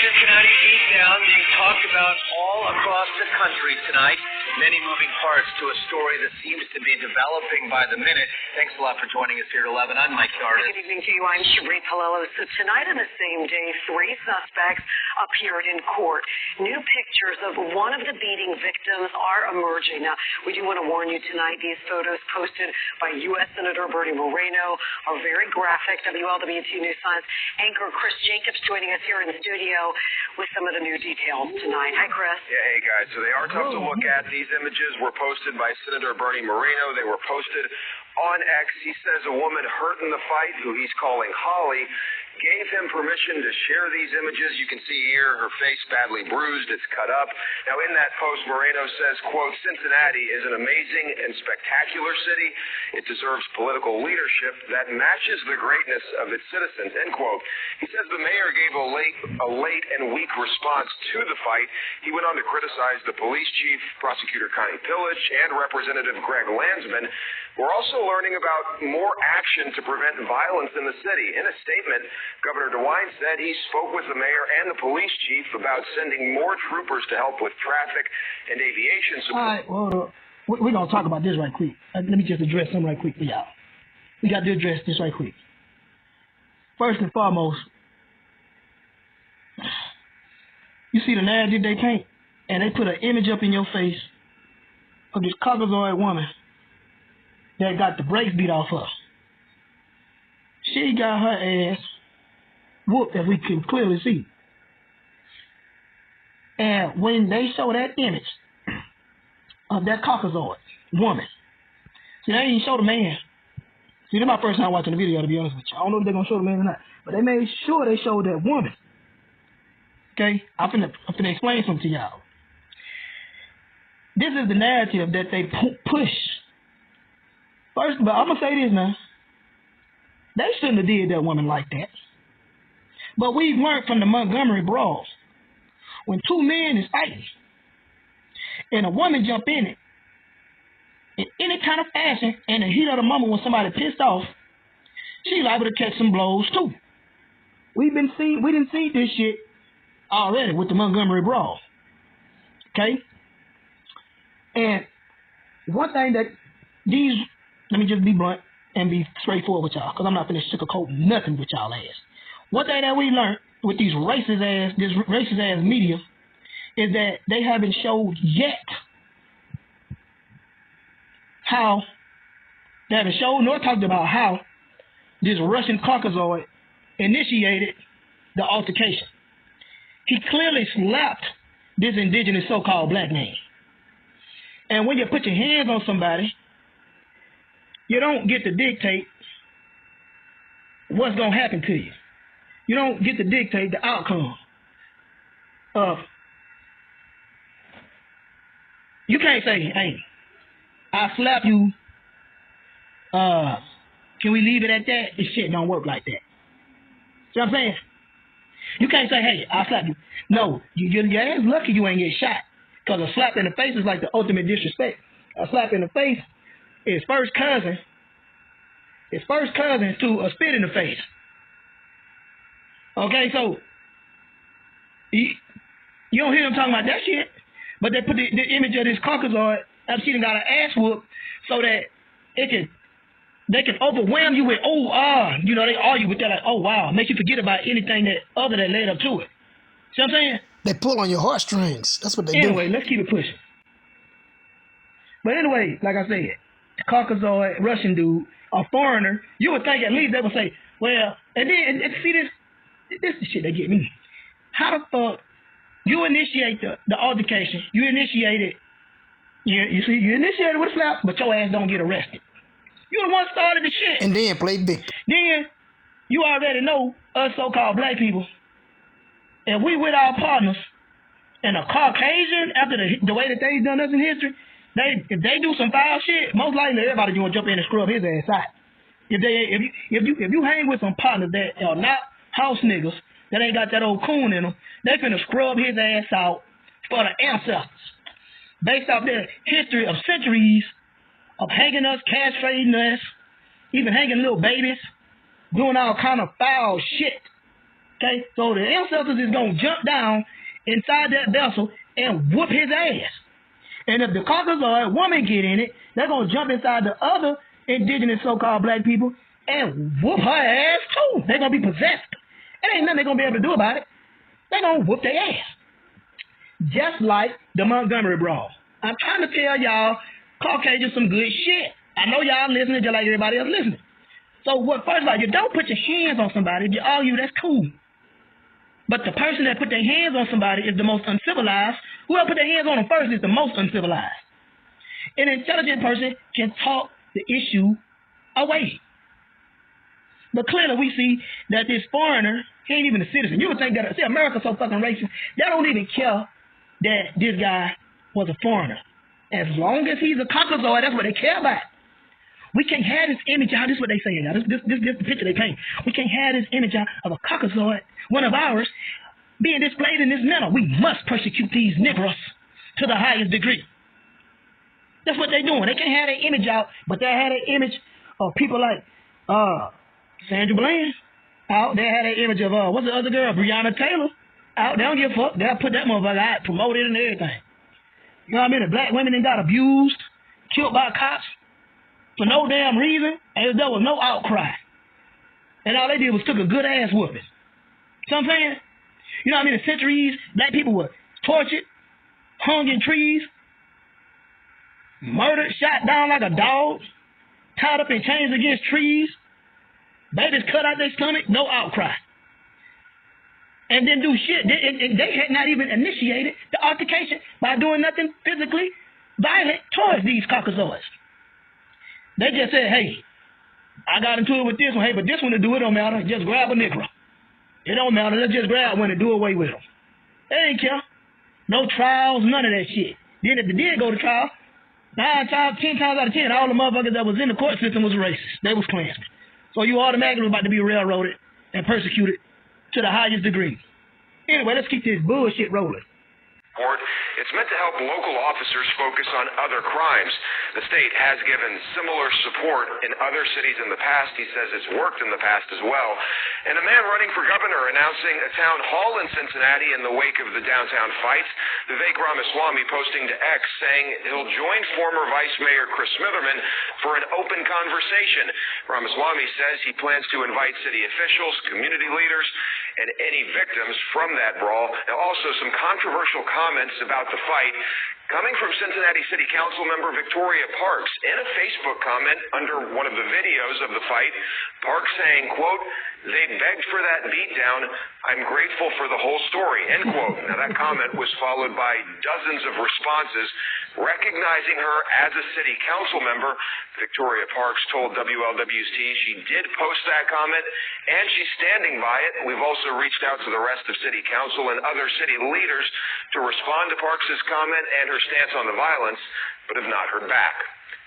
Cincinnati beatdown being talked about all across the country tonight. Many moving parts to a story that seems to be developing by the minute. Thanks a lot for joining us here at 11. I'm Mike Yarder. Good evening to you. I'm Cherie Palello. So tonight on the same day, 3 suspects appeared in court. New pictures of one of the beating victims are emerging. Now, we do want to warn you tonight, these photos posted by U.S. Senator Bernie Moreno are very graphic. WLWT News Science anchor Chris Jacobs joining us here in the studio with some of the new details tonight. Hi, Chris. Yeah, hey, guys. So they are tough to look at. These images were posted by Senator Bernie Moreno. They were posted on X. He says a woman hurt in the fight, who he's calling Holly, gave him permission to share these images. You can see here her face badly bruised. It's cut up. Now, in that post, Moreno says, quote, Cincinnati is an amazing and spectacular city. It deserves political leadership that matches the greatness of its citizens, end quote. He says the mayor gave a late and weak response to the fight. He went on to criticize the police chief, Prosecutor Connie Pillage, and Representative Greg Landsman. We're also learning about more action to prevent violence in the city. In a statement, Governor DeWine said he spoke with the mayor and the police chief about sending more troopers to help with traffic and aviation support. All right, well, we're going to talk about this right quick. Let me just address something right quick for y'all. We got to address this right quick. First and foremost, you see the narrative they paint, and they put an image up in your face of this Caucasoid woman that got the brakes beat off her. She got her ass whooped, as we can clearly see. And when they show that image of that Caucasoid woman, see, they didn't show the man. See, this is my first time watching the video, to be honest with you. I don't know if they're going to show the man or not, but they made sure they showed that woman. Okay? I'm finna explain something to y'all. This is the narrative that they push. First of all, I'm going to say this now. They shouldn't have did that woman like that. But we've learned from the Montgomery brawls, when two men is fighting and a woman jump in it, in any kind of fashion, in the heat of the moment when somebody pissed off, she's liable to catch some blows too. We didn't see this shit already with the Montgomery brawl. Okay? And one thing that these, let me just be blunt and be straightforward with y'all, because I'm not going to sugarcoat nothing with y'all ass. One thing that we learned with this racist ass media is that they haven't showed yet how, they haven't shown nor talked about how this Russian Caucasoid initiated the altercation. He clearly slapped this indigenous so-called black man. And when you put your hands on somebody, you don't get to dictate what's going to happen to you. You don't get to dictate the outcome of. You can't say, hey, I slap you. Can we leave it at that? This shit don't work like that. See what I'm saying? You can't say, hey, I'll slap you. No, your ass lucky you ain't get shot. Because a slap in the face is like the ultimate disrespect. A slap in the face is first cousin. It's first cousin to a spit in the face. Okay, so you don't hear them talking about that shit, but they put the image of this Caucasoid after she done got her ass whooped so that they can overwhelm you with, they argue with that, like, oh wow, make you forget about anything that other that led up to it. See what I'm saying? They pull on your heartstrings. That's what they do. Anyway, let's keep it pushing. But anyway, like I said, the Caucasoid Russian dude, a foreigner, you would think at least they would say, well, and see this is the shit they get me. How the fuck you initiate the altercation? You initiate it. You initiate it with a slap, but your ass don't get arrested. You the one started the shit. And then play victim. Then you already know us so-called black people. And we with our partners, and a Caucasian, after the way that they've done us in history, if they do some foul shit, most likely everybody gonna jump in and scrub his ass out. If you hang with some partners that are not house niggas, that ain't got that old coon in them, they finna scrub his ass out for the ancestors. Based off their history of centuries of hanging us, castrating us, even hanging little babies, doing all kind of foul shit Okay? So the ancestors is going to jump down inside that vessel and whoop his ass. And if the Caucasoid woman get in it, they're going to jump inside the other indigenous so-called black people and whoop her ass too. They're going to be possessed. It ain't nothing they're going to be able to do about it. They're going to whoop their ass. Just like the Montgomery brawl. I'm trying to tell y'all, Caucasians some good shit. I know y'all listening just like everybody else listening. So what? First of all, you don't put your hands on somebody. If you argue, that's cool. But the person that put their hands on somebody is the most uncivilized. Whoever put their hands on them first is the most uncivilized. An intelligent person can talk the issue away. But clearly we see that this foreigner, he ain't even a citizen. You would think that, see, America's so fucking racist, they don't even care that this guy was a foreigner. As long as he's a Caucasoid, that's what they care about. We can't have this image out. This is what they say, y'all. This is the picture they paint. We can't have this image out of a Caucasoid, one of ours, being displayed in this manner. We must persecute these Negroes to the highest degree. That's what they're doing. They can't have their image out, but they have an image of people like Sandra Bland out. They had an image of, what's the other girl? Breonna Taylor out. They don't give a fuck. They'll put that motherfucker out, promote it and everything. You know what I mean? The black women that got abused, killed by cops for no damn reason, and there was no outcry. And all they did was took a good ass whooping. You know what I'm saying? You know what I mean? In centuries, black people were tortured, hung in trees, murdered, shot down like a dog, tied up in chains against trees, babies cut out their stomach, no outcry. And then do shit. They had not even initiated the altercation by doing nothing physically violent towards these Caucasoids. They just said, hey, I got into it with this one. Hey, but this one to do it don't matter. Just grab a Negro. It don't matter. Let's just grab one and do away with them. They ain't care. No trials, none of that shit. Then if they did go to trial, 10 times out of 10, all the motherfuckers that was in the court system was racist. They was Klansmen. So you automatically was about to be railroaded and persecuted to the highest degree. Anyway, let's keep this bullshit rolling. It's meant to help local officers focus on other crimes. The state has given similar support in other cities in the past. He says it's worked in the past as well. And a man running for governor announcing a town hall in Cincinnati in the wake of the downtown fights. Vivek Ramaswamy posting to X saying he'll join former Vice Mayor Chris Smitherman for an open conversation. Ramaswamy says he plans to invite city officials, community leaders, and any victims from that brawl. Now, also some controversial comments about the fight coming from Cincinnati City Council member Victoria Parks. In a Facebook comment under one of the videos of the fight, Parks saying, quote, "They begged for that beatdown. I'm grateful for the whole story," end quote. Now, that comment was followed by dozens of responses recognizing her as a city council member. Victoria Parks told WLWC she did post that comment, and she's standing by it. We've also reached out to the rest of city council and other city leaders to respond to Parks' comment and her stance on the violence, but have not heard back.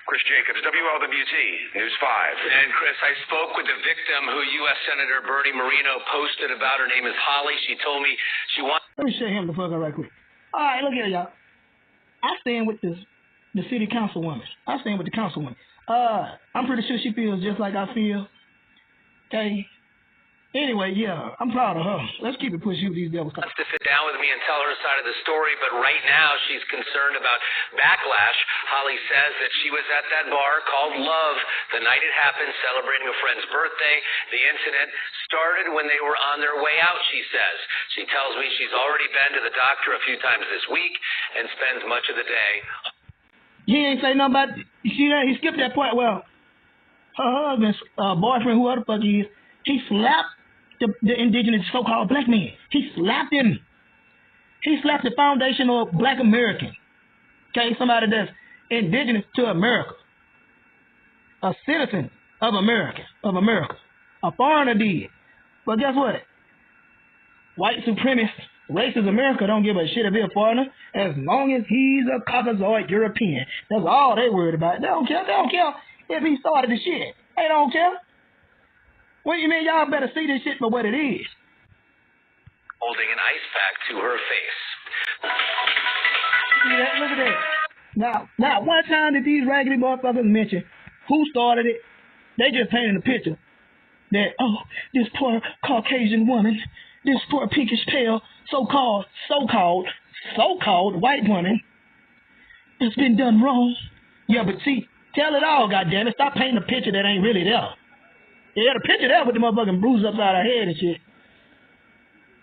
Chris Jacobs, WLWT, News 5. And Chris, I spoke with the victim who U.S. Senator Bernie Moreno posted about. Her name is Holly. She told me she wants... Let me show him the fuck up right quick. All right, look here, y'all. I stand with the city councilwoman. I stand with the councilwoman. I'm pretty sure she feels just like I feel. Okay? Anyway, yeah, I'm proud of her. Let's keep it pushing with these devils. Wants to sit down with me and tell her side of the story, but right now she's concerned about backlash. Holly says that she was at that bar called Love the night it happened, celebrating a friend's birthday. The incident started when they were on their way out, she says. She tells me she's already been to the doctor a few times this week and spends much of the day. He ain't say nothing about, he skipped that part. Well, her husband's boyfriend, whoever the fuck he is, he slapped the indigenous so-called black man. He slapped him. He slapped the foundational black American. Okay, somebody that's indigenous to America. A citizen of America. A foreigner did. But guess what? White supremacist, racist America don't give a shit if he's a foreigner as long as he's a Caucasoid European. That's all they worried about. They don't care. They don't care if he started the shit. They don't care. What do you mean? Y'all better see this shit for what it is. Holding an ice pack to her face. See that? Look at that. Now, one time did these raggedy motherfuckers mention who started it? They just painted a picture that, oh, this poor Caucasian woman this poor pinkish pale so-called white woman has been done wrong. Yeah, but see, tell it all, goddammit. Stop painting a picture that ain't really there. Yeah, the picture there with the motherfucking bruise upside her head and shit.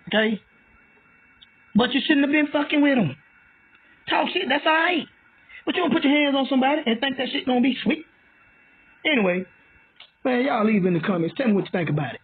Okay? But you shouldn't have been fucking with him. Talk shit, that's alright. But you don't put your hands on somebody and think that shit gonna be sweet. Anyway, man, y'all leave in the comments. Tell me what you think about it.